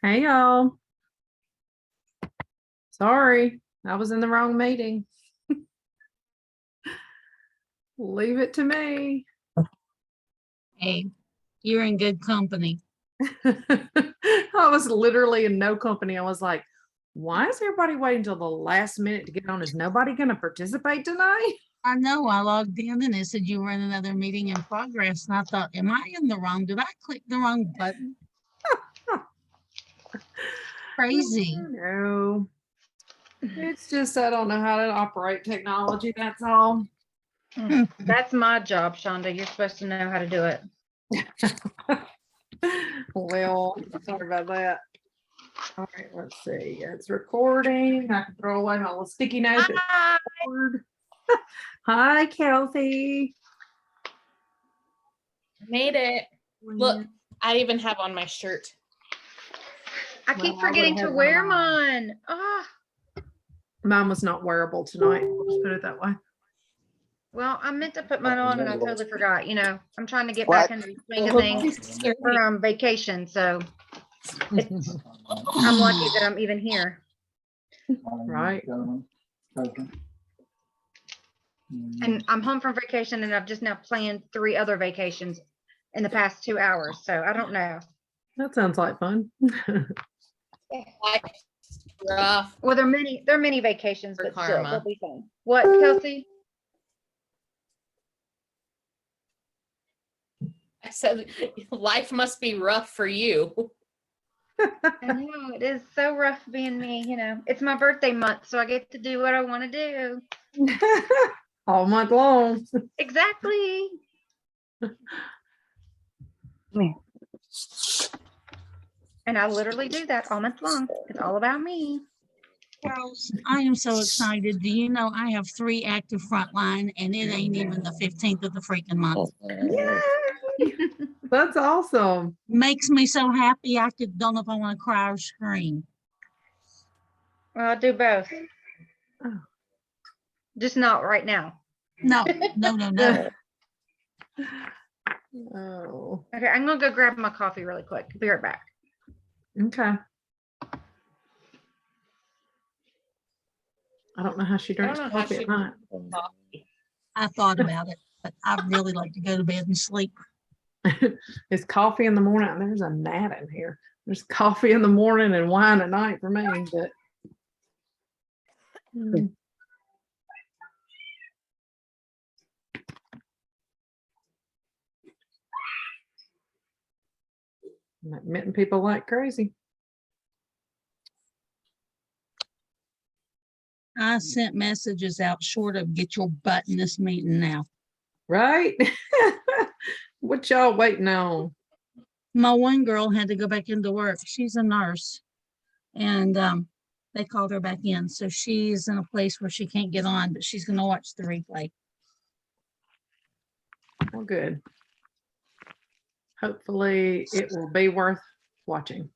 Hey y'all. Sorry, I was in the wrong meeting. Leave it to me. Hey, you're in good company. I was literally in no company. I was like, why is everybody waiting till the last minute to get on? Is nobody going to participate tonight? I know I logged in and it said you were in another meeting in progress. And I thought, am I in the wrong? Did I click the wrong button? Crazy. No. It's just I don't know how to operate technology. That's all. That's my job, Shonda. You're supposed to know how to do it. Well, sorry about that. All right, let's see. It's recording. I can throw away my little sticky note. Hi. Hi, Kelsey. Made it. Look, I even have on my shirt. I keep Well, I forgetting would've to had one of wear mine. mine. Ah, Mine was not wearable tonight. We'll just put it that way. well, I meant to put mine on and I totally forgot. You know, I'm trying to get What? back into the swing of things for vacation, so I'm lucky that I'm even here. Right. And I'm home from vacation and I've just now planned 3 other vacations in the past 2 hours. So I don't know. That sounds like fun. Rough. Well, they're many vacations, For but still, karma. they'll be fun. What, Kelsey? I said life must be rough for you. I know it is so rough being me, you know. It's my birthday month, so I get to do what I want to do. All month long. Exactly. And I literally do that all month long. It's all about me. Girls, I am so excited. Do you know I have 3 active Frontline and it ain't even the 15th of the freaking month. Yay! That's awesome. Makes me so happy I don't know if I want to cry or scream. Well, I'll do both. Oh. Just not right now. No. Oh, Okay, I'm gonna go grab my coffee really quick. Be right back. okay. I don't know how she drinks know how coffee she at night. I thought about it, but I'd really like to go to bed and sleep. It's coffee in the morning. There's a gnat in here. There's coffee in the morning and wine at night for me, but I'm admitting people like crazy. I sent messages out short of get your butt in this meeting now. Right? What y'all waiting on? My one girl had to go back into work. She's a nurse and they called her back in. So she's in a place where she can't get on, but she's going to watch the replay. Oh, good. Hopefully it will be worth watching.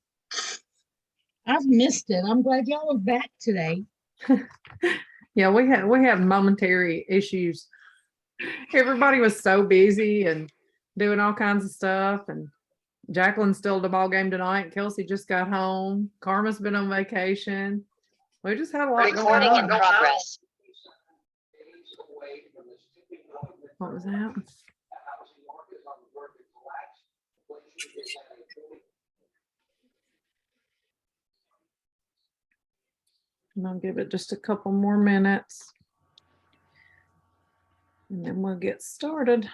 I've missed it. I'm glad y'all are back today. Yeah, we had momentary issues. Everybody was so busy and doing all kinds of stuff, and Jacqueline's still at the ball game tonight. Kelsey just got home. Karma's been on vacation. We just had a lot going Recording in on. progress. What was that? And I'll give it just a couple more minutes. And then we'll get started.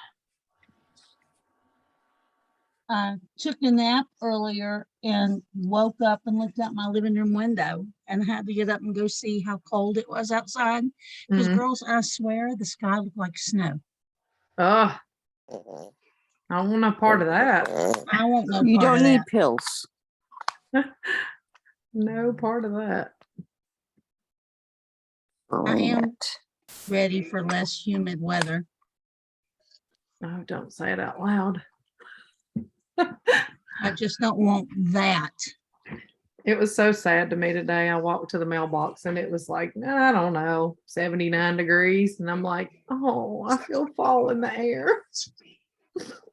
I took a nap earlier and woke up and looked out my living room window and had to get up and go see how cold it was outside. Because girls, I swear the sky looked like snow. Oh, I want no part of that. I won't know. You don't need pills. No part of that. I am ready for less humid weather. No, don't say it out loud. I just don't want that. It was so sad to me today. I walked to the mailbox and it was like, I don't know, 79 degrees. And I'm like, oh, I feel fall in the air.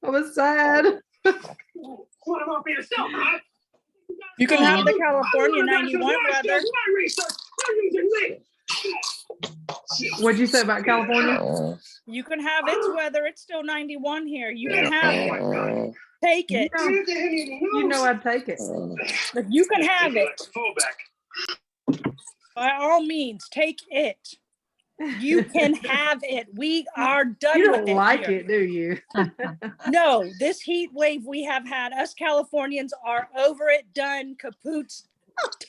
I was sad. You can have the California 91 weather. What'd you say about California? You can have its weather. It's still 91 here. You can have it. Take it. You know I'd take it. But you can have it. By all means, take it. You can have it. We are done You with don't it like here. it, do you? No, this heat wave we have had, us Californians are over it, done, kapoots.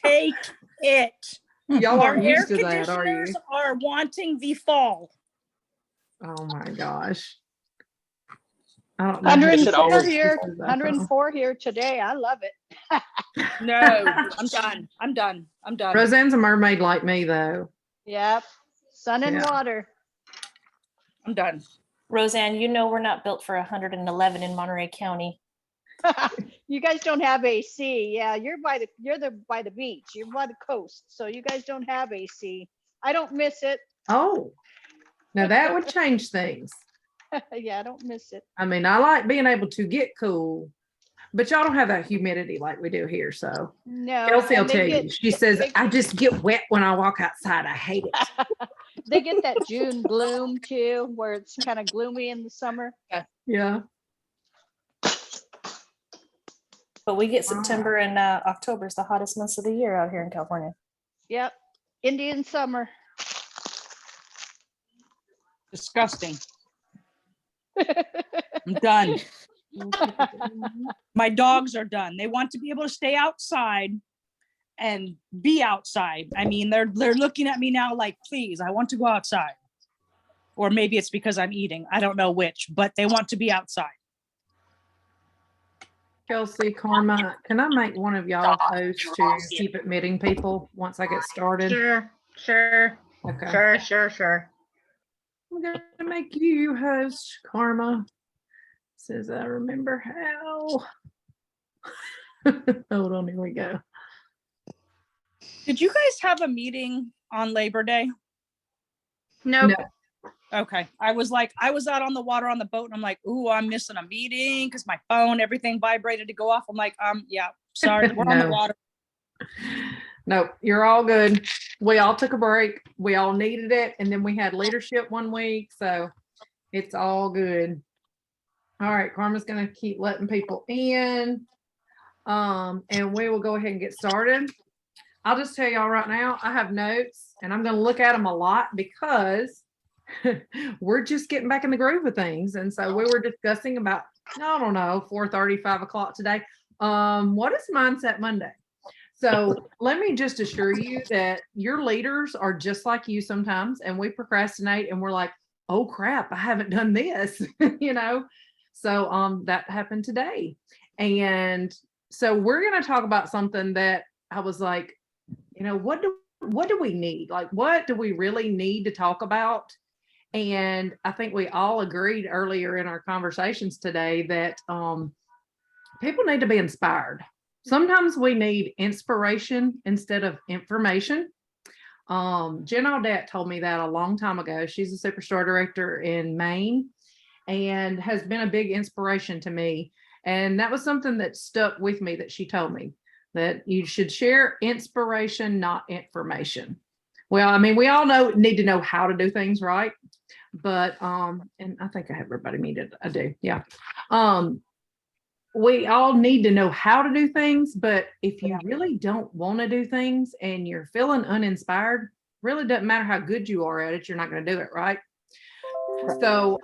Take it. Y'all Our aren't air used to that, are you? conditioners are wanting the fall. Oh my gosh. I don't know who 104 says here, that, though. 104 here today. I love it. No, I'm done. I'm done. I'm done. Roseanne's a mermaid like me, though. Yep. Sun and Yeah. water. I'm done. Roseanne, you know we're not built for 111 in Monterey County. You guys don't have AC. Yeah, you're by the beach. You're by the coast. So you guys don't have AC. I don't miss it. Oh, now that would change things. Yeah, I don't miss it. I mean, I like being able to get cool, but y'all don't have that humidity like we do here. So No. Kelsey will and they tell you, get- she says, they- I just get wet when I walk outside. I hate it. They get that June gloom too, where it's kind of gloomy in the summer. Yeah. But we get Wow. September and October is the hottest months of the year out here in California. Yep. Indian summer. Disgusting. I'm done. My dogs are done. They want to be able to stay outside and be outside. I mean, they're looking at me now like, please, I want to go outside. Or maybe it's because I'm eating. I don't know which, but they want to be outside. Kelsey, Karma, can I make one of y'all hosts to keep admitting people once I get started? Sure. Okay. Sure. I'm gonna make you host, Karma. Says I remember how. Hold on, here we go. Did you guys have a meeting on Labor Day? Nope. No. Okay. I was out on the water on the boat and I'm like, ooh, I'm missing a meeting because my phone, everything vibrated to go off. I'm like, yeah, sorry, we're on the No. water. No, you're all good. We all took a break. We all needed it. And then we had leadership one week. So it's all good. All right, Karma's gonna keep letting people in. And we will go ahead and get started. I'll just tell y'all right now, I have notes and I'm gonna look at them a lot because we're just getting back in the groove of things. And so we were discussing about, I don't know, 4:30, 5 o'clock today. What is Mindset Monday? So let me just assure you that your leaders are just like you sometimes, and we procrastinate and we're like, oh crap, I haven't done this, you know? So that happened today. And so we're going to talk about something that I was like, you know, what do we need? Like, what do we really need to talk about? And I think we all agreed earlier in our conversations today that people need to be inspired. Sometimes we need inspiration instead of information. Jen Audette told me that a long time ago. She's a superstore director in Maine and has been a big inspiration to me. And that was something that stuck with me that she told me, that you should share inspiration, not information. Well, I mean, we all need to know how to do things, right? But and I think I have everybody muted. I do, yeah. We all need to know how to do things, but if you really don't want to do things and you're feeling uninspired, really doesn't matter how good you are at it, you're not going to do it, right? So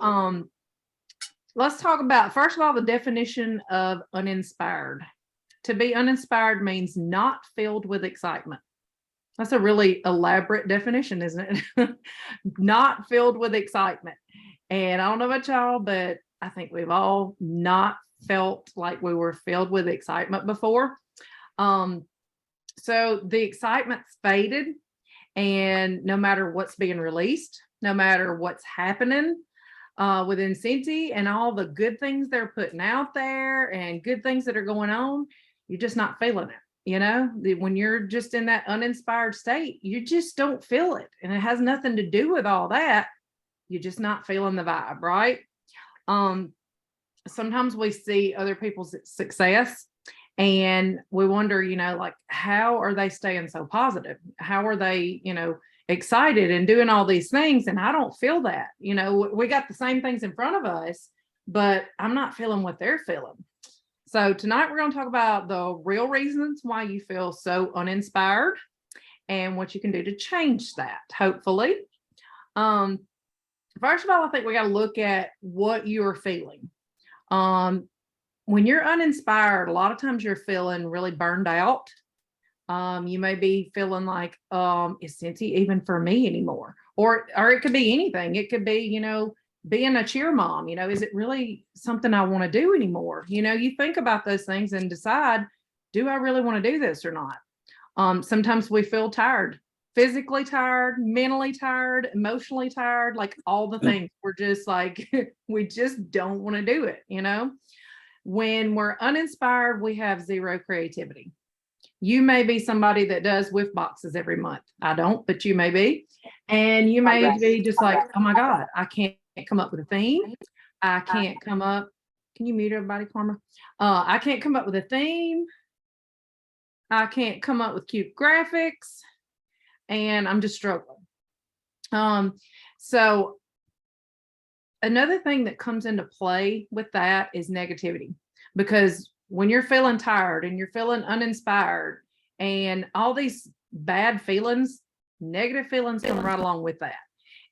let's talk about, first of all, the definition of uninspired. To be uninspired means not filled with excitement. That's a really elaborate definition, isn't it? Not filled with excitement. And I don't know about y'all, but I think we've all not felt like we were filled with excitement before. So the excitement's faded, and no matter what's being released, no matter what's happening within Scentsy and all the good things they're putting out there and good things that are going on, you're just not feeling it. You know, when you're just in that uninspired state, you just don't feel it. And it has nothing to do with all that. You're just not feeling the vibe, right? Sometimes we see other people's success And we wonder, like, how are they staying so positive? How are they, excited and doing all these things? And I don't feel that. We got the same things in front of us, but I'm not feeling what they're feeling. So tonight we're going to talk about the real reasons why you feel so uninspired and what you can do to change that, hopefully. First of all, I think we got to look at what you're feeling. When you're uninspired, a lot of times you're feeling really burned out. You may be feeling like, is Scentsy even for me anymore? Or it could be anything. It could be, being a cheer mom, is it really something I want to do anymore? You think about those things and decide, do I really want to do this or not? Sometimes we feel tired, physically tired, mentally tired, emotionally tired, like all the things. We're just like, we just don't want to do it, When we're uninspired, we have zero creativity. You may be somebody that does whiff boxes every month. I don't, but you may be. And you may be just like, oh my God, I can't come up with a theme. I can't come up. Can you mute everybody, Karma? I can't come up with a theme. I can't come up with cute graphics. And I'm just struggling. So another thing that comes into play with that is negativity, because when you're feeling tired and you're feeling uninspired and all these bad feelings, negative feelings come right along with that.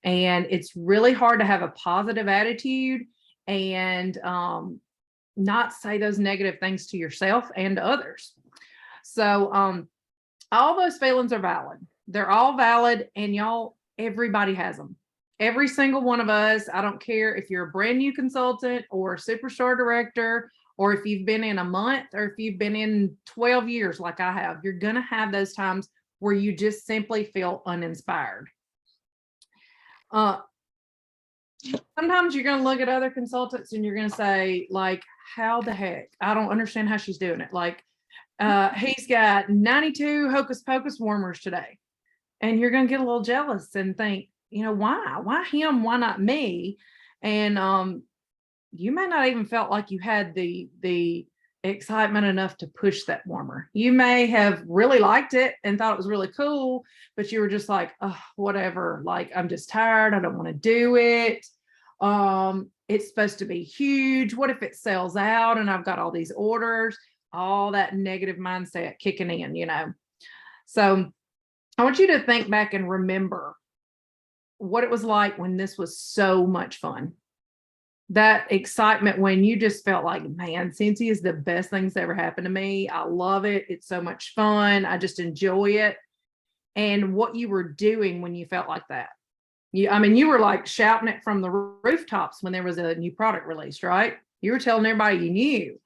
And it's really hard to have a positive attitude and not say those negative things to yourself and to others. So all those feelings are valid. They're all valid, and y'all, everybody has them. Every single one of us. I don't care if you're a brand new consultant or a superstar director, or if you've been in a month, or if you've been in 12 years like I have, you're going to have those times where you just simply feel uninspired. Sometimes you're going to look at other consultants and you're going to say, like, how the heck? I don't understand how she's doing it. Like, he's got 92 hocus pocus warmers today. And you're going to get a little jealous and think, why him? Why not me? And you may not even felt like you had the excitement enough to push that warmer. You may have really liked it and thought it was really cool, but you were just like, oh, whatever. Like, I'm just tired. I don't want to do it. It's supposed to be huge. What if it sells out and I've got all these orders? All that negative mindset kicking in, So I want you to think back and remember what it was like when this was so much fun. That excitement when you just felt like, man, Scentsy is the best things that ever happened to me. I love it. It's so much fun. I just enjoy it. And what you were doing when you felt like that. You were like shouting it from the rooftops when there was a new product released, right? You were telling everybody you knew.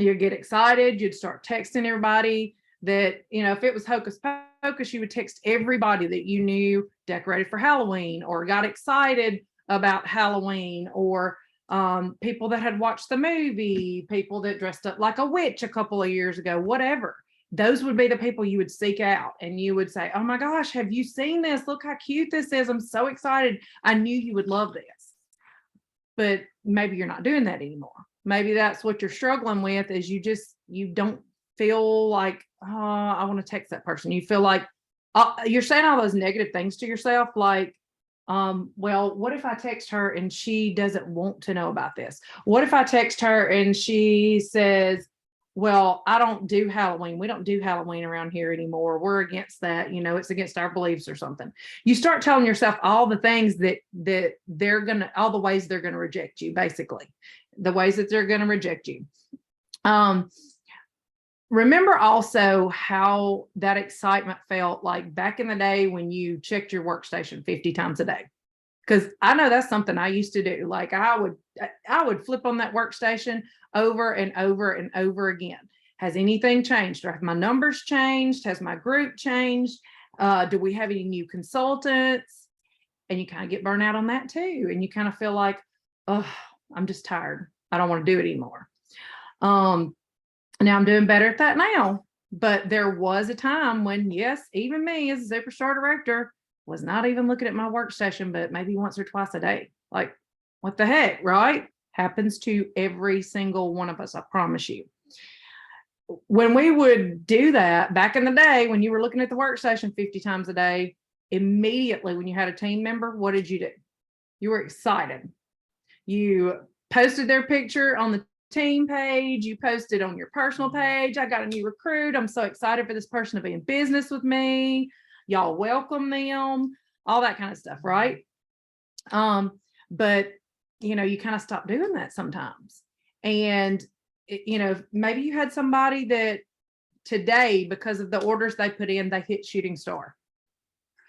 You'd get excited. You'd start texting everybody that, if it was hocus pocus, you would text everybody that you knew decorated for Halloween or got excited about Halloween, or people that had watched the movie, people that dressed up like a witch a couple of years ago, whatever. Those would be the people you would seek out, and you would say, oh my gosh, have you seen this? Look how cute this is. I'm so excited. I knew you would love this. But maybe you're not doing that anymore. Maybe that's what you're struggling with, is you don't feel like, oh, I want to text that person. You feel like you're saying all those negative things to yourself, like, well, what if I text her and she doesn't want to know about this? What if I text her and she says, well, I don't do Halloween. We don't do Halloween around here anymore. We're against that. It's against our beliefs or something. You start telling yourself all the things that all the ways they're going to reject you, basically, the ways that they're going to reject you. Remember also how that excitement felt like back in the day when you checked your workstation 50 times a day. Because I know that's something I used to do. Like I would flip on that workstation over and over and over again. Has anything changed? Or have my numbers changed? Has my group changed? Do we have any new consultants? And you kind of get burnt out on that too. And you kind of feel like, oh, I'm just tired. I don't want to do it anymore. Now I'm doing better at that now, but there was a time when, yes, even me as a superstar director was not even looking at my workstation, but maybe once or twice a day. Like, what the heck, right? Happens to every single one of us, I promise you. when we would do that back in the day, when you were looking at the workstation 50 times a day, immediately when you had a team member, what did you do? You were excited. You posted their picture on the team page. You posted on your personal page. I got a new recruit. I'm so excited for this person to be in business with me. Y'all welcome them, all that kind of stuff, right? But you know, you kind of stop doing that sometimes. And you know, maybe you had somebody that today, because of the orders they put in, they hit shooting star.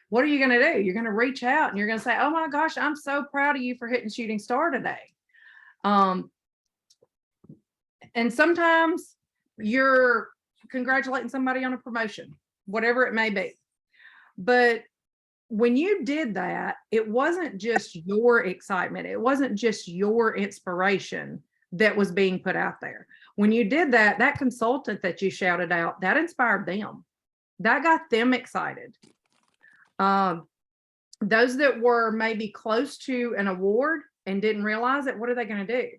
What are you going to do? You're going to reach out and you're going to say, oh my gosh, I'm so proud of you for hitting shooting star today. And sometimes you're congratulating somebody on a promotion, whatever it may be. But when you did that, it wasn't just your excitement. It wasn't just your inspiration that was being put out there. When you did that, that consultant that you shouted out, that inspired them. That got them excited. Those that were maybe close to an award and didn't realize it, what are they going to do?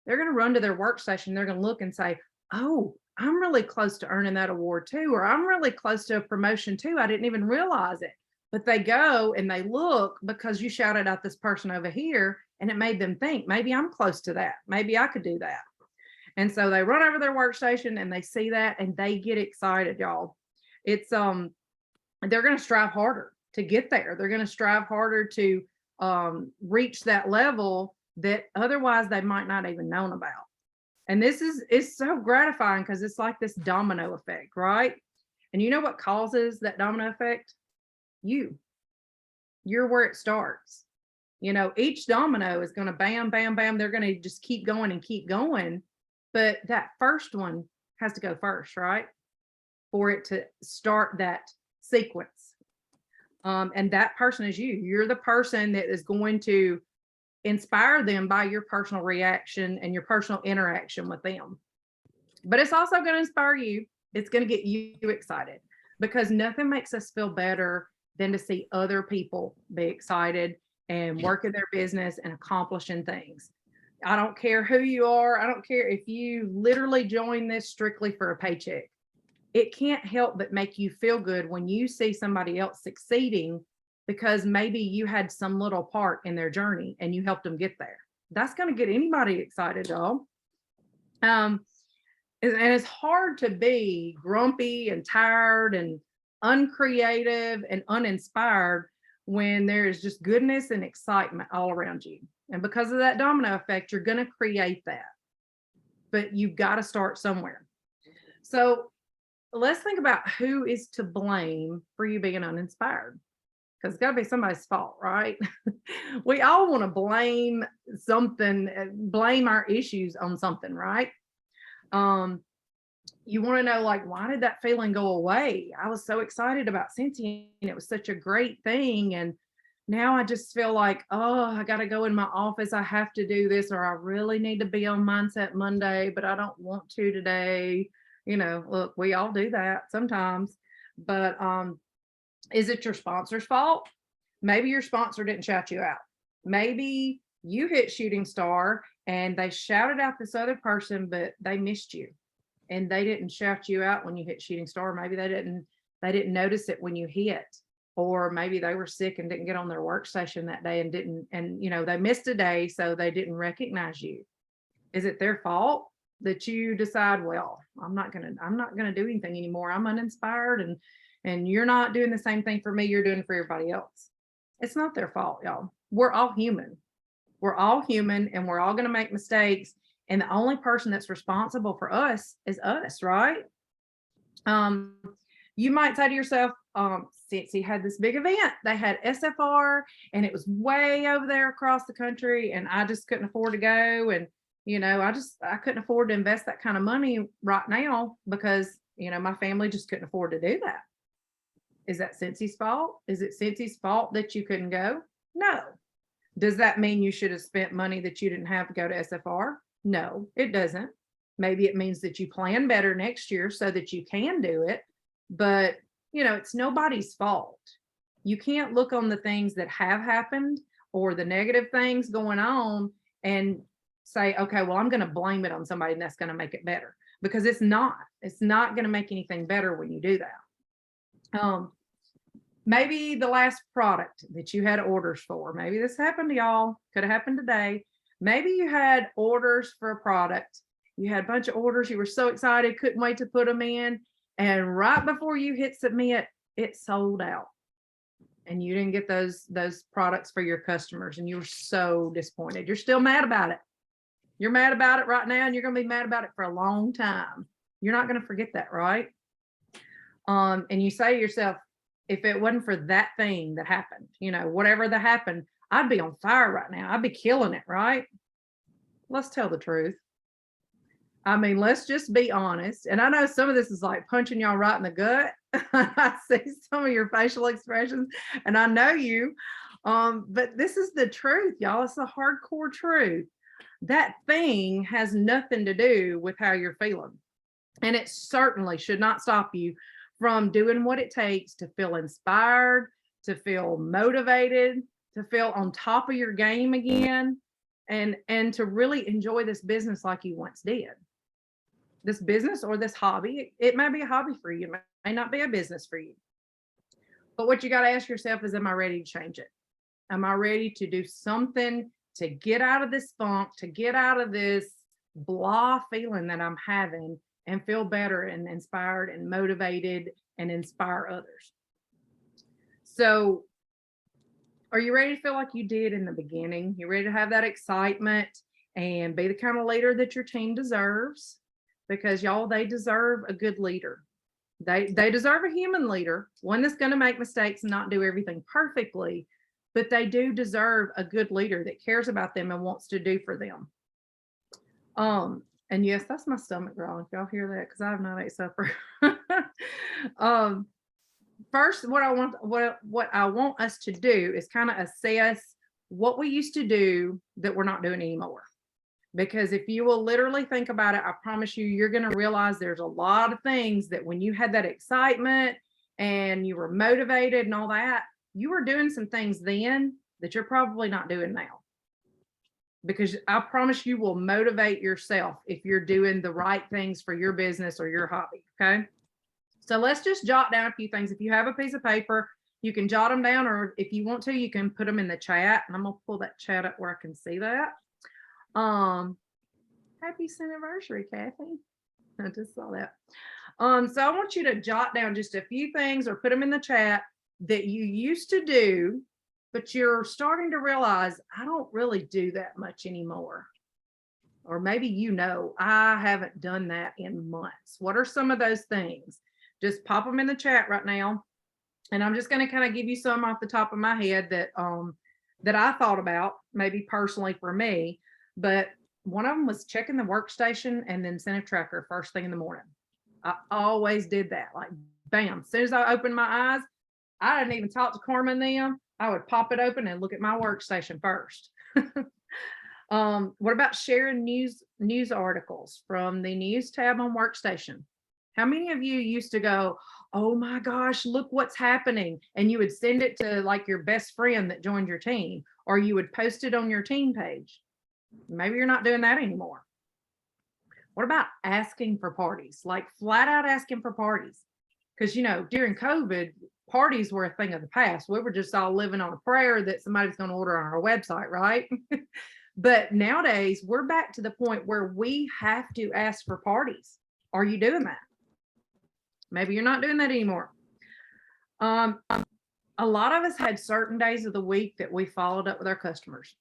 They're going to run to their workstation. They're going to look and say, oh, I'm really close to earning that award too, or I'm really close to a promotion too. I didn't even realize it. But they go and they look because you shouted out this person over here, and it made them think, maybe I'm close to that. Maybe I could do that. And so they run over their workstation and they see that and they get excited, y'all. It's they're going to strive harder to get there. They're going to strive harder to reach that level that otherwise they might not even known about. And this is so gratifying because it's like this domino effect, right? And you know what causes that domino effect? You're where it starts. You know, each domino is going to bam, bam, bam. They're going to just keep going and keep going. But that first one has to go first, right? For it to start that sequence. And that person is you. You're the person that is going to inspire them by your personal reaction and your personal interaction with them. But it's also going to inspire you. It's going to get you excited, because nothing makes us feel better than to see other people be excited and work in their business and accomplishing things. I don't care who you are. I don't care if you literally join this strictly for a paycheck. It can't help but make you feel good when you see somebody else succeeding, because maybe you had some little part in their journey and you helped them get there. That's going to get anybody excited, y'all. And it's hard to be grumpy and tired and uncreative and uninspired when there's just goodness and excitement all around you. And because of that domino effect, you're going to create that. But you've got to start somewhere. So let's think about who is to blame for you being uninspired. Because it's got to be somebody's fault, right? We all want to blame something, blame our issues on something, right? You want to know, like, why did that feeling go away? I was so excited about Scentsy and it was such a great thing. And now I just feel like, oh, I got to go in my office. I have to do this, or I really need to be on Mindset Monday, but I don't want to today. You know, look, we all do that sometimes. But is it your sponsor's fault? Maybe your sponsor didn't shout you out. Maybe you hit shooting star and they shouted out this other person, but they missed you and they didn't shout you out when you hit shooting star. Maybe they didn't notice it when you hit, or maybe they were sick and didn't get on their workstation that day and you know, they missed a day, so they didn't recognize you. Is it their fault that you decide, well, I'm not gonna do anything anymore. I'm uninspired, and you're not doing the same thing for me you're doing for everybody else? It's not their fault, y'all. We're all human. We're all human, and we're all going to make mistakes. And the only person that's responsible for us is us, right? You might say to yourself, Scentsy had this big event. They had SFR, and it was way over there across the country, and I just couldn't afford to go. And you know, I couldn't afford to invest that kind of money right now because, you know, my family just couldn't afford to do that. Is that Scentsy's fault? Is it Scentsy's fault that you couldn't go? No. Does that mean you should have spent money that you didn't have to go to SFR? No, it doesn't. Maybe it means that you plan better next year so that you can do it. But, you know, it's nobody's fault. You can't look on the things that have happened or the negative things going on and say, okay, well, I'm going to blame it on somebody and that's going to make it better. because it's not going to make anything better when you do that. Maybe the last product that you had orders for, maybe this happened to y'all, could have happened today. Maybe you had orders for a product. You had a bunch of orders. You were so excited, couldn't wait to put them in. And right before you hit submit, it sold out. And you didn't get those products for your customers. And you were so disappointed. You're still mad about it. You're mad about it right now, and you're going to be mad about it for a long time. You're not going to forget that, right? And you say to yourself, if it wasn't for that thing that happened, whatever that happened, I'd be on fire right now. I'd be killing it, right? Let's tell the truth. I mean, let's just be honest. And I know some of this is like punching y'all right in the gut. I see some of your facial expressions, and I know you. But this is the truth, y'all. It's the hardcore truth. That thing has nothing to do with how you're feeling. And it certainly should not stop you from doing what it takes to feel inspired, to feel motivated, to feel on top of your game again, and to really enjoy this business like you once did. This business or this hobby, it may be a hobby for you, it may not be a business for you. But what you got to ask yourself is, am I ready to change it? Am I ready to do something to get out of this funk, to get out of this blah feeling that I'm having, and feel better and inspired and motivated and inspire others? So are you ready to feel like you did in the beginning? You ready to have that excitement and be the kind of leader that your team deserves? Because y'all, they deserve a good leader. They deserve a human leader, one that's going to make mistakes and not do everything perfectly, but they do deserve a good leader that cares about them and wants to do for them. And yes, that's my stomach growling. If y'all hear that, because I have not ate supper. First, what I want us to do is kind of assess what we used to do that we're not doing anymore. Because if you will literally think about it, I promise you, you're going to realize there's a lot of things that when you had that excitement and you were motivated and all that, you were doing some things then that you're probably not doing now. Because I promise you will motivate yourself if you're doing the right things for your business or your hobby. Okay. So let's just jot down a few things. If you have a piece of paper, you can jot them down, or if you want to, you can put them in the chat. And I'm going to pull that chat up where I can see that. Happy anniversary, Kathy. I just saw that. So I want you to jot down just a few things or put them in the chat that you used to do, but you're starting to realize, I don't really do that much anymore. Or maybe, I haven't done that in months. What are some of those things? Just pop them in the chat right now. And I'm just going to kind of give you some off the top of my head that I thought about, maybe personally for me. But one of them was checking the workstation and then send a tracker first thing in the morning. I always did that. Like, bam, as soon as I opened my eyes, I didn't even talk to Carmen then. I would pop it open and look at my workstation first. What about sharing news articles from the news tab on workstation? How many of you used to go, oh my gosh, look what's happening? And you would send it to like your best friend that joined your team, or you would post it on your team page. Maybe you're not doing that anymore. What about asking for parties? Like flat out asking for parties. Because, during COVID, parties were a thing of the past. We were just all living on a prayer that somebody's going to order on our website, right? But nowadays, we're back to the point where we have to ask for parties. Are you doing that? Maybe you're not doing that anymore. A lot of us had certain days of the week that we followed up with our customers.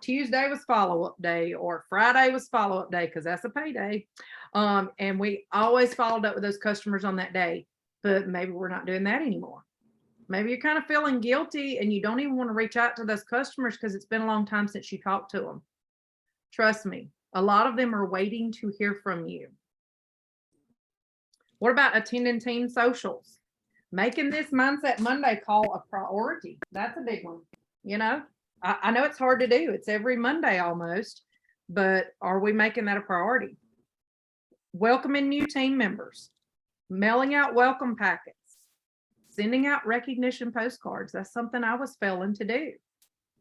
Tuesday was follow-up day, or Friday was follow-up day, because that's a payday. And we always followed up with those customers on that day, but maybe we're not doing that anymore. Maybe you're kind of feeling guilty and you don't even want to reach out to those customers because it's been a long time since you talked to them. Trust me, a lot of them are waiting to hear from you. What about attending team socials? Making this Mindset Monday call a priority. That's a big one. I know it's hard to do. It's every Monday almost, but are we making that a priority? Welcoming new team members, mailing out welcome packets, sending out recognition postcards. That's something I was failing to do.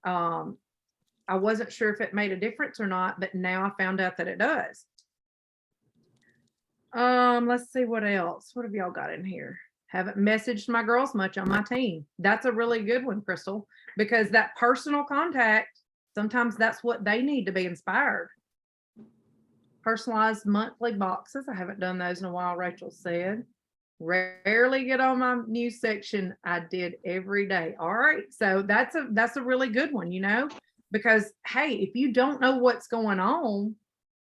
I wasn't sure if it made a difference or not, but now I found out that it does. Let's see what else. What have y'all got in here? Haven't messaged my girls much on my team. That's a really good one, Crystal, because that personal contact, sometimes that's what they need to be inspired. Personalized monthly boxes. I haven't done those in a while, Rachel said. Rarely get on my news section. I did every day. All right. So that's a really good one, because hey, if you don't know what's going on,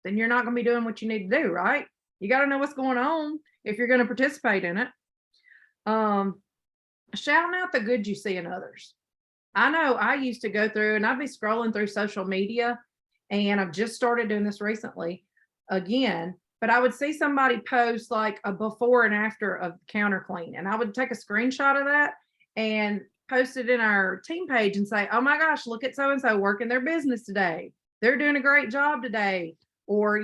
then you're not going to be doing what you need to do, right? You got to know what's going on if you're going to participate in it. Shouting out the good you see in others. I know I used to go through and I'd be scrolling through social media, and I've just started doing this recently again, but I would see somebody post like a before and after of counter clean, and I would take a screenshot of that and post it in our team page and say, oh my gosh, look at so-and-so working their business today. They're doing a great job today. Or,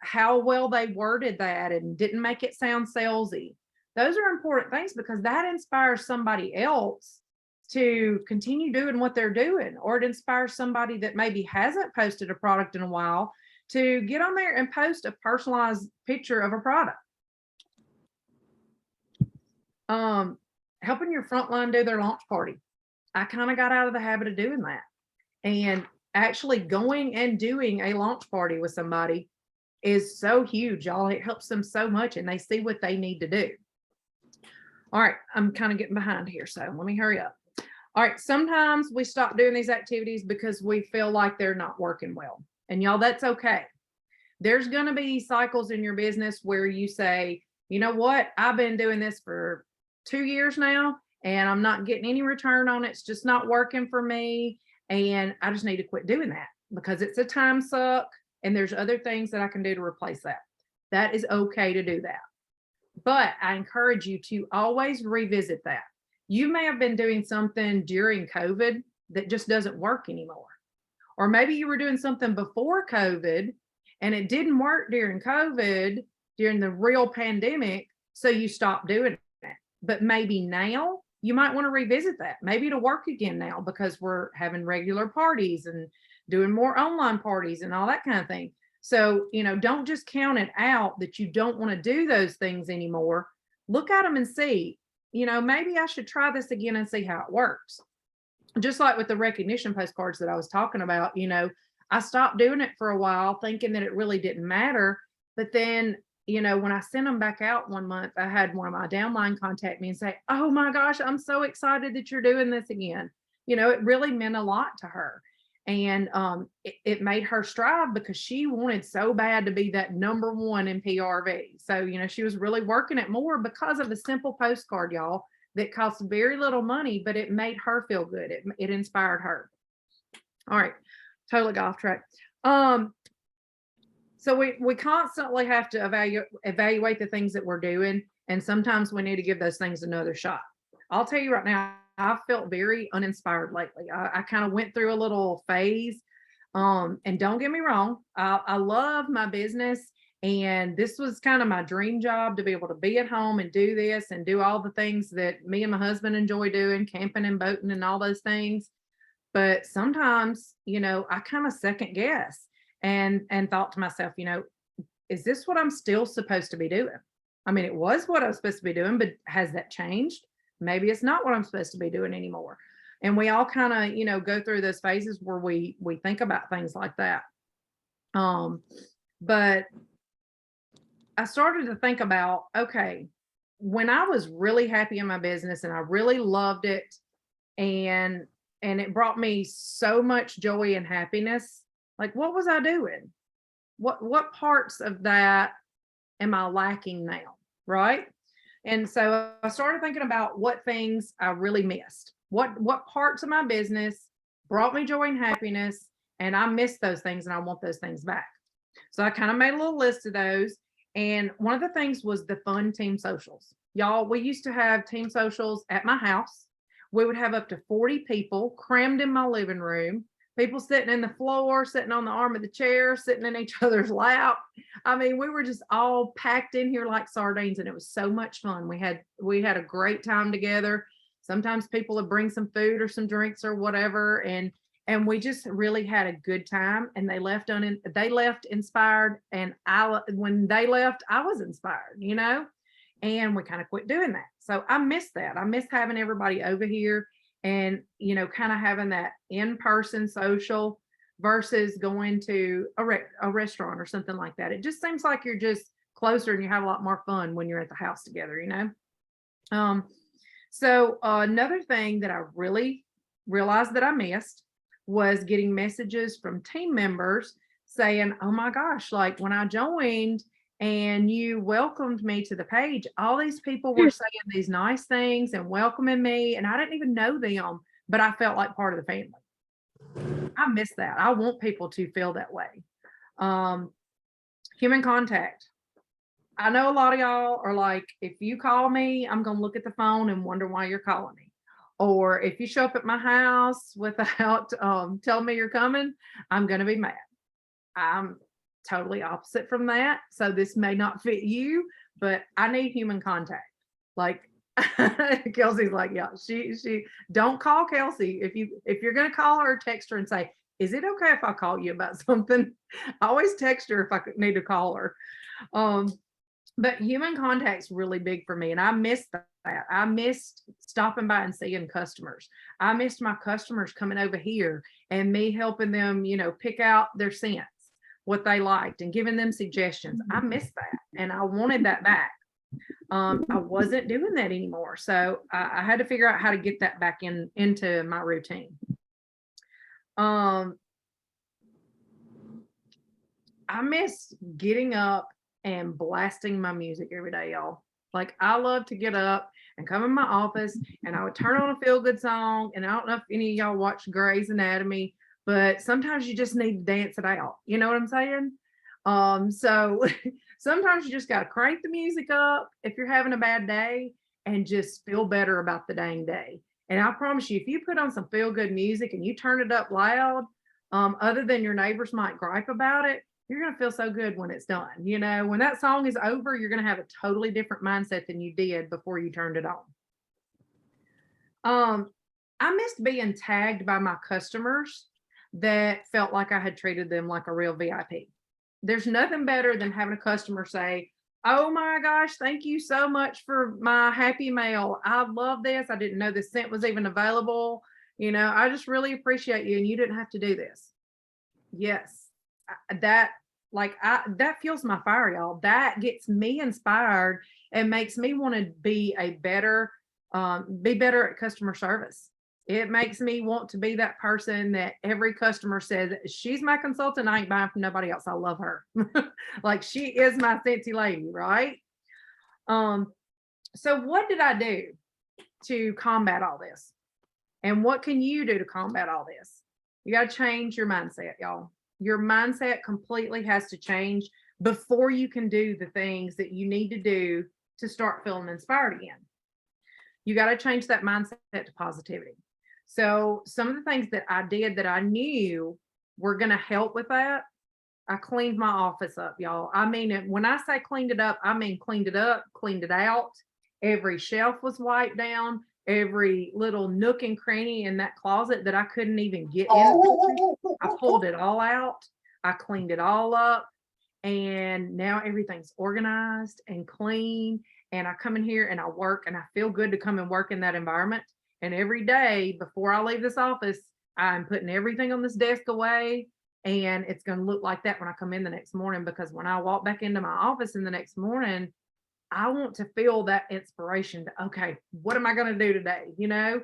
how well they worded that and didn't make it sound salesy. Those are important things because that inspires somebody else to continue doing what they're doing, or it inspires somebody that maybe hasn't posted a product in a while to get on there and post a personalized picture of a product. Helping your frontline do their launch party. I kind of got out of the habit of doing that, and actually going and doing a launch party with somebody is so huge, y'all. It helps them so much, and they see what they need to do. All right, I'm kind of getting behind here, so let me hurry up. All right, sometimes we stop doing these activities because we feel like they're not working well. And y'all, that's okay. There's going to be cycles in your business where you say, you know what, I've been doing this for 2 years now, and I'm not getting any return on it. It's just not working for me. And I just need to quit doing that because it's a time suck, and there's other things that I can do to replace that. That is okay to do that. But I encourage you to always revisit that. You may have been doing something during COVID that just doesn't work anymore. Or maybe you were doing something before COVID and it didn't work during COVID, during the real pandemic, so you stopped doing it. But maybe now you might want to revisit that. Maybe it'll work again now because we're having regular parties and doing more online parties and all that kind of thing. So, don't just count it out that you don't want to do those things anymore. Look at them and see, maybe I should try this again and see how it works. Just like with the recognition postcards that I was talking about, I stopped doing it for a while thinking that it really didn't matter. But then, when I sent them back out one month, I had one of my downline contact me and say, oh my gosh, I'm so excited that you're doing this again. It really meant a lot to her. And it made her strive because she wanted so bad to be that number one in PRV. So, she was really working it more because of a simple postcard, y'all, that cost very little money, but it made her feel good. It inspired her. All right, totally got off track. So we constantly have to evaluate the things that we're doing, and sometimes we need to give those things another shot. I'll tell you right now, I've felt very uninspired lately. I kind of went through a little phase. And don't get me wrong, I love my business, and this was kind of my dream job to be able to be at home and do this and do all the things that me and my husband enjoy doing, camping and boating and all those things. But sometimes, I kind of second guess and thought to myself, is this what I'm still supposed to be doing? I mean, it was what I was supposed to be doing, but has that changed? Maybe it's not what I'm supposed to be doing anymore. And we all kind of, go through those phases where we think about things like that. But I started to think about, okay, when I was really happy in my business and I really loved it, and it brought me so much joy and happiness, like, what was I doing? What parts of that am I lacking now? Right. And so I started thinking about what things I really missed. What parts of my business brought me joy and happiness, and I missed those things and I want those things back. So I kind of made a little list of those. And one of the things was the fun team socials. Y'all, we used to have team socials at my house. We would have up to 40 people crammed in my living room, people sitting in the floor, sitting on the arm of the chair, sitting in each other's lap. I mean, we were just all packed in here like sardines, and it was so much fun. We had a great time together. Sometimes people would bring some food or some drinks or whatever, and and we just really had a good time, and they left inspired, and when they left, I was inspired, you know, and we kind of quit doing that. So I miss that. I miss having everybody over here and, you know, kind of having that in-person social versus going to a restaurant or something like that. It just seems like you're just closer and you have a lot more fun when you're at the house together, you know? So another thing that I really realized that I missed was getting messages from team members saying, oh my gosh, like when I joined and you welcomed me to the page, all these people were saying these nice things and welcoming me, and I didn't even know them, but I felt like part of the family. I miss that. I want people to feel that way. Human contact. I know a lot of y'all are like, if you call me, I'm going to look at the phone and wonder why you're calling me. Or if you show up at my house without telling me you're coming, I'm going to be mad. I'm totally opposite from that. So this may not fit you, but I need human contact. Like Kelsey's like, yeah, she don't call Kelsey. If you're going to call her, text her and say, is it okay if I call you about something? I always text her if I need to call her. But human contact's really big for me, and I missed that. I missed stopping by and seeing customers. I missed my customers coming over here and me helping them, you know, pick out their scents, what they liked, and giving them suggestions. I missed that, and I wanted that back. I wasn't doing that anymore, so I had to figure out how to get that back into my routine. I miss getting up and blasting my music every day, y'all. Like I love to get up and come in my office and I would turn on a feel good song. And I don't know if any of y'all watch Grey's Anatomy, but sometimes you just need to dance it out. You know what I'm saying? So sometimes you just got to crank the music up if you're having a bad day and just feel better about the dang day. And I promise you, if you put on some feel good music and you turn it up loud, other than your neighbors might gripe about it, you're going to feel so good when it's done. You know, when that song is over, you're going to have a totally different mindset than you did before you turned it on. I missed being tagged by my customers that felt like I had treated them like a real VIP. There's nothing better than having a customer say, oh my gosh, thank you so much for my happy mail. I love this. I didn't know this scent was even available. You know, I just really appreciate you and you didn't have to do this. Yes. That fuels my fire, y'all. That gets me inspired and makes me want to be better at customer service. It makes me want to be that person that every customer says, she's my consultant. I ain't buying from nobody else. I love her. Like she is my Scentsy lady, right? So what did I do to combat all this? And what can you do to combat all this? You got to change your mindset, y'all. Your mindset completely has to change before you can do the things that you need to do to start feeling inspired again. You got to change that mindset to positivity. So some of the things that I did that I knew were going to help with that, I cleaned my office up, y'all. I mean, when I say cleaned it up, I mean cleaned it up, cleaned it out. Every shelf was wiped down. Every little nook and cranny in that closet that I couldn't even get in, I pulled it all out. I cleaned it all up. And now everything's organized and clean. And I come in here and I work and I feel good to come and work in that environment. And every day before I leave this office, I'm putting everything on this desk away. And it's going to look like that when I come in the next morning, because when I walk back into my office in the next morning, I want to feel that inspiration to, okay, what am I going to do today? You know,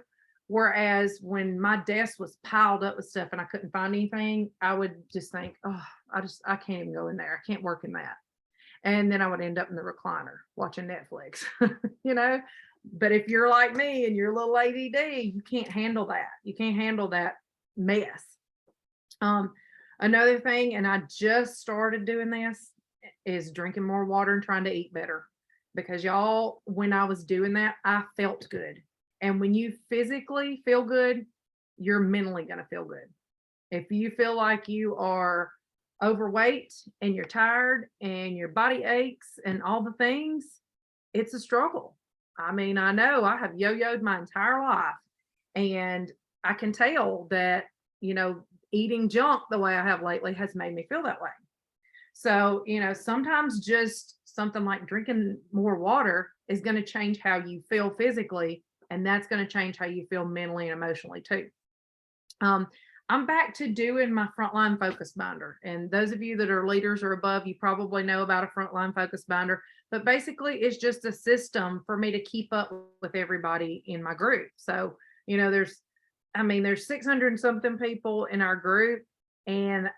whereas when my desk was piled up with stuff and I couldn't find anything, I would just think, oh, I can't even go in there. I can't work in that. And then I would end up in the recliner watching Netflix, you know, but if you're like me and you're a little ADD, you can't handle that. You can't handle that mess. Another thing, and I just started doing this, is drinking more water and trying to eat better. Because y'all, when I was doing that, I felt good. And when you physically feel good, you're mentally going to feel good. If you feel like you are overweight and you're tired and your body aches and all the things, it's a struggle. I mean, I know I have yo-yoed my entire life, and I can tell that, eating junk the way I have lately has made me feel that way. So, sometimes just something like drinking more water is going to change how you feel physically, and that's going to change how you feel mentally and emotionally too. I'm back to doing my Frontline focus binder. And those of you that are leaders or above, you probably know about a Frontline focus binder, but basically it's just a system for me to keep up with everybody in my group. So, there's 600 and something people in our group, and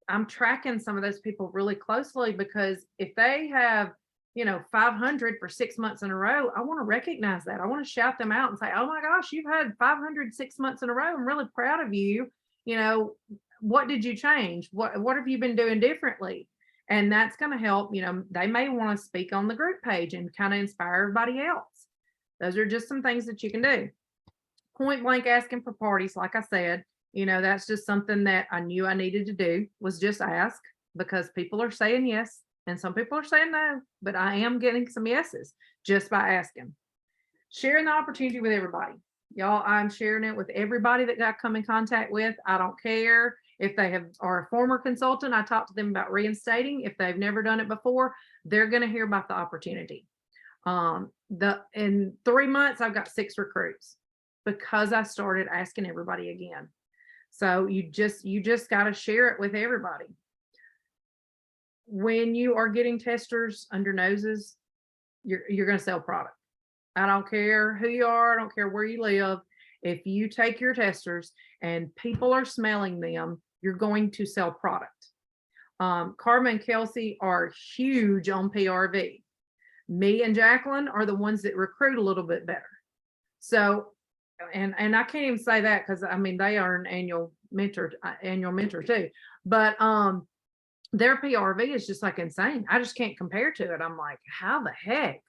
I'm tracking some of those people really closely, because if they have, 500 for 6 months in a row, I want to recognize that. I want to shout them out and say, oh my gosh, you've had 500 6 months in a row. I'm really proud of you. What did you change? What have you been doing differently? And that's going to help. They may want to speak on the group page and kind of inspire everybody else. Those are just some things that you can do. Point blank asking for parties, like I said, that's just something that I knew I needed to do, was just ask, because people are saying yes and some people are saying no, but I am getting some yeses just by asking. Sharing the opportunity with everybody. Y'all, I'm sharing it with everybody that I come in contact with. I don't care if they are a former consultant. I talk to them about reinstating. If they've never done it before, they're going to hear about the opportunity. In 3 months, I've got 6 recruits because I started asking everybody again. So you just got to share it with everybody. When you are getting testers under noses, you're going to sell product. I don't care who you are. I don't care where you live. If you take your testers and people are smelling them, you're going to sell product. Carmen and Kelsey are huge on PRV. Me and Jacqueline are the ones that recruit a little bit better. So, and I can't even say that because they are an annual mentor too. But their PRV is just like insane. I just can't compare to it. I'm like, how the heck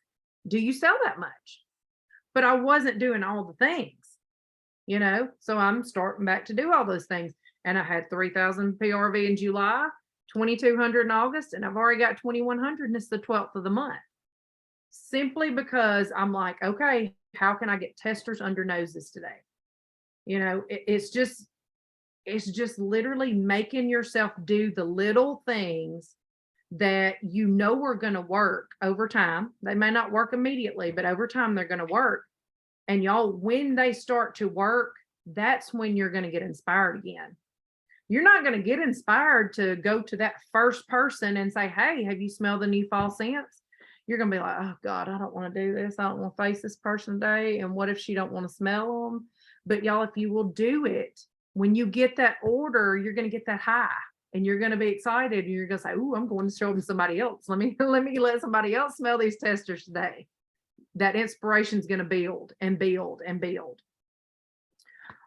do you sell that much? But I wasn't doing all the things, so I'm starting back to do all those things. And I had 3,000 PRV in July, 2,200 in August, and I've already got 2,100, and it's the 12th of the month. Simply because I'm like, okay, how can I get testers under noses today? It's just literally making yourself do the little things that are going to work over time. They may not work immediately, but over time they're going to work. And y'all, when they start to work, that's when you're going to get inspired again. You're not going to get inspired to go to that first person and say, hey, have you smelled the new fall scents? You're going to be like, oh God, I don't want to do this. I don't want to face this person today. And what if she don't want to smell them? But y'all, if you will do it, when you get that order, you're going to get that high. And you're going to be excited. And you're going to say, "Ooh, I'm going to show them somebody else. Let me let somebody else smell these testers today." That inspiration is going to build and build and build.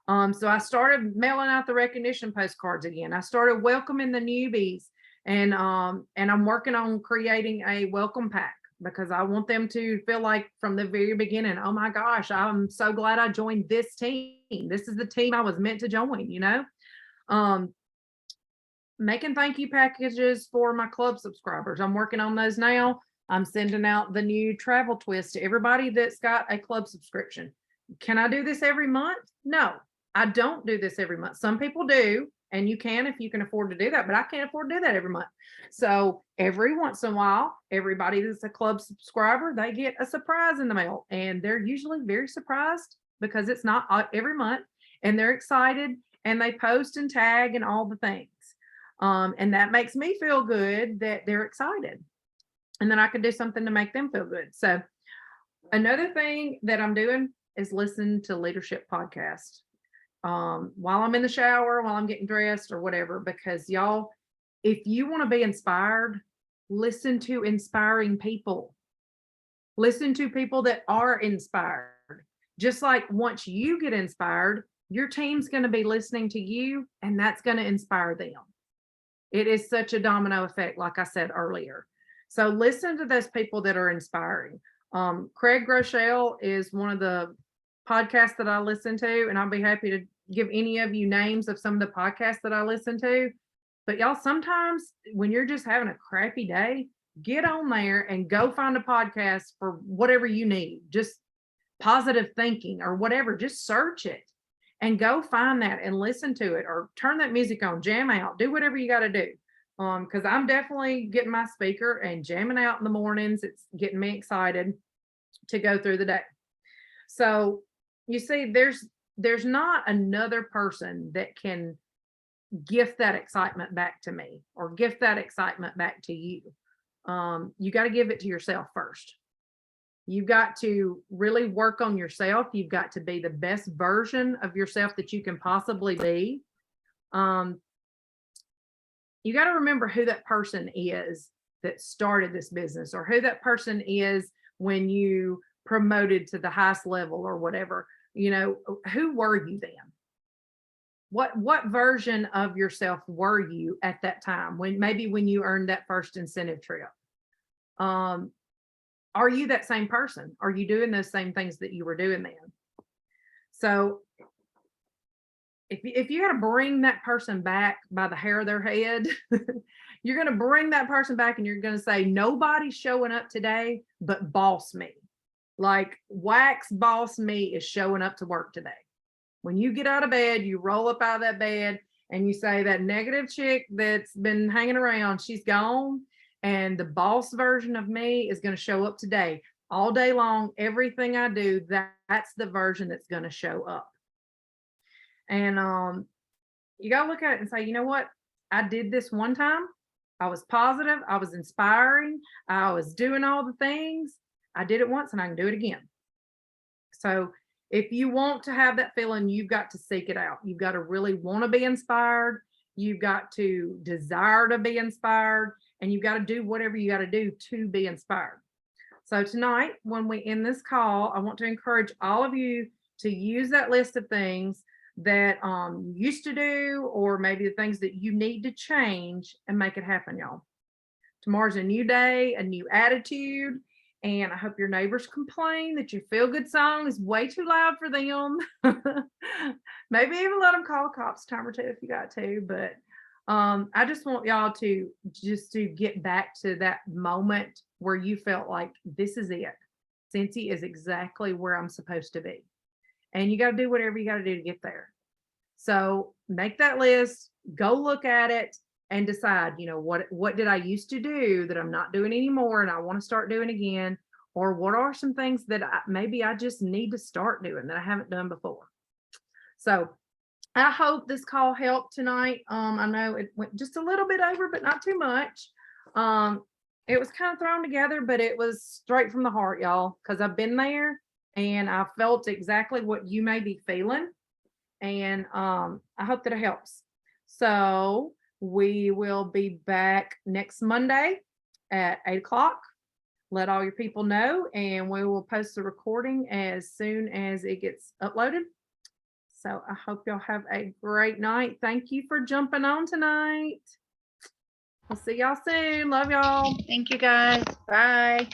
So I started mailing out the recognition postcards again. I started welcoming the newbies, and I'm working on creating a welcome pack, because I want them to feel like from the very beginning, oh my gosh, I'm so glad I joined this team. This is the team I was meant to join. Making thank you packages for my club subscribers. I'm working on those now. I'm sending out the new travel twist to everybody that's got a club subscription. Can I do this every month? No, I don't do this every month. Some people do, and you can if you can afford to do that, but I can't afford to do that every month. So every once in a while, everybody that's a club subscriber, they get a surprise in the mail, and they're usually very surprised because it's not every month, and they're excited, and they post and tag and all the things. And that makes me feel good that they're excited, and then I can do something to make them feel good. So another thing that I'm doing is listen to leadership podcasts while I'm in the shower, while I'm getting dressed or whatever, because y'all, if you want to be inspired, listen to inspiring people. Listen to people that are inspired. Just like once you get inspired, your team's going to be listening to you, and that's going to inspire them. It is such a domino effect, like I said earlier. So listen to those people that are inspiring. Craig Groeschel is one of the podcasts that I listen to, and I'll be happy to give any of you names of some of the podcasts that I listen to. But y'all, sometimes when you're just having a crappy day, get on there and go find a podcast for whatever you need, just positive thinking or whatever. Just search it and go find that and listen to it, or turn that music on, jam out, do whatever you got to do. Because I'm definitely getting my speaker and jamming out in the mornings. It's getting me excited to go through the day. So you see, there's not another person that can gift that excitement back to me or gift that excitement back to you. You got to give it to yourself first. You've got to really work on yourself. You've got to be the best version of yourself that you can possibly be. You got to remember who that person is that started this business, or who that person is when you promoted to the highest level or whatever. You know, who were you then? What version of yourself were you at that time, when you earned that first incentive trip? Are you that same person? Are you doing those same things that you were doing then? So if you got to bring that person back by the hair of their head, you're going to bring that person back and you're going to say, nobody's showing up today but boss me. Like wax boss me is showing up to work today. When you get out of bed, you roll up out of that bed and you say, that negative chick that's been hanging around, she's gone. And the boss version of me is going to show up today, all day long. Everything I do, that's the version that's going to show up. And you got to look at it and say, you know what? I did this one time. I was positive. I was inspiring. I was doing all the things. I did it once and I can do it again. So if you want to have that feeling, you've got to seek it out. You've got to really want to be inspired. You've got to desire to be inspired, and you've got to do whatever you got to do to be inspired. So tonight, when we end this call, I want to encourage all of you to use that list of things that you used to do, or maybe the things that you need to change, and make it happen, y'all. Tomorrow's a new day, a new attitude. And I hope your neighbors complain that your feel good song is way too loud for them. Maybe even let them call the cops a time or two if you got to. But I just want y'all to get back to that moment where you felt like, this is it. Scentsy is exactly where I'm supposed to be. And you got to do whatever you got to do to get there. So make that list, go look at it, and decide, you know, what did I used to do that I'm not doing anymore and I want to start doing again? Or what are some things that maybe I just need to start doing that I haven't done before? So I hope this call helped tonight. I know it went just a little bit over, but not too much. It was kind of thrown together, but it was straight from the heart, y'all, because I've been there and I felt exactly what you may be feeling. And I hope that it helps. So we will be back next Monday at 8 o'clock. Let all your people know, and we will post the recording as soon as it gets uploaded. So I hope y'all have a great night. Thank you for jumping on tonight. We'll see y'all soon. Love y'all. Thank you guys. Bye.